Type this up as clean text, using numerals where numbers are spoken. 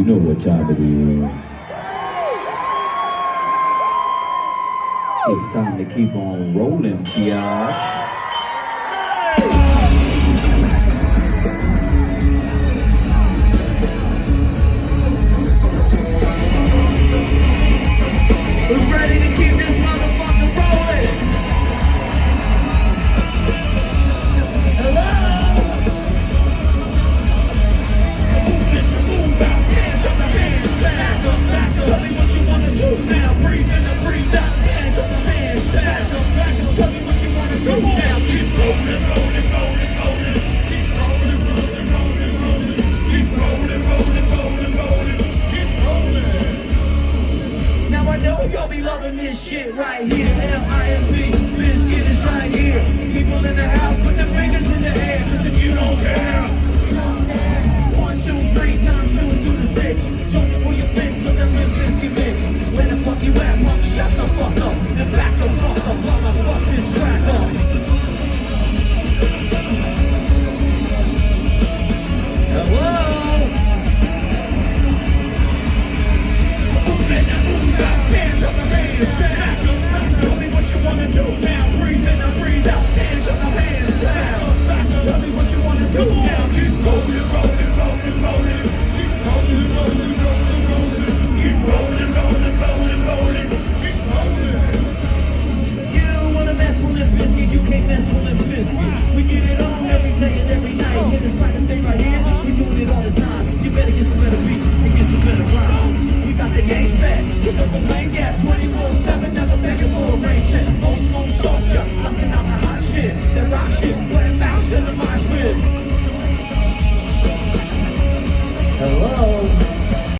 know what time it is. It's time to keep on rolling, y'all. Who's ready to keep this motherfucker rolling? Hello? Move out, hands up, hands back up, back up. Tell me what you wanna do now. Breathe in and breathe out. Hands up, hands back up, back up. Tell me what you wanna do now. Keep rolling, rolling, rolling, rolling. Keep rolling, rolling, rolling, rolling. Keep rolling, rolling, rolling, rolling. Keep rolling. Now I know y'all be loving this shit right here. Limp, Bizkit is right here. People in the house, put their fingers in the air. Cause if you don't care, 1, 2, 3 times 2 and do the 6. Join me for your fix on the Limp Bizkit mix. Where the fuck you at, punk? Shut the fuck up and back the fuck up while I fuck this track up. Hello? Hands up and hands down. Tell me what you wanna do now. Breathe in and breathe out. Hands up and hands down. Tell me what you wanna do now. Keep rolling, rolling, rolling, rolling. Keep rolling, rolling, rolling, rolling. Keep rolling, rolling, rolling, rolling. Keep rolling. You don't wanna mess with Limp Bizkit, you can't mess with Limp Bizkit. We get it on every day and every night. Hear this kind of thing right here, we doing it all the time. You better get some better beats and get some better rhymes. We got the game set, took up a lane gap, 24/7, never begging for a rain check. Old school soldier, busting out the hot shit, that rock shit.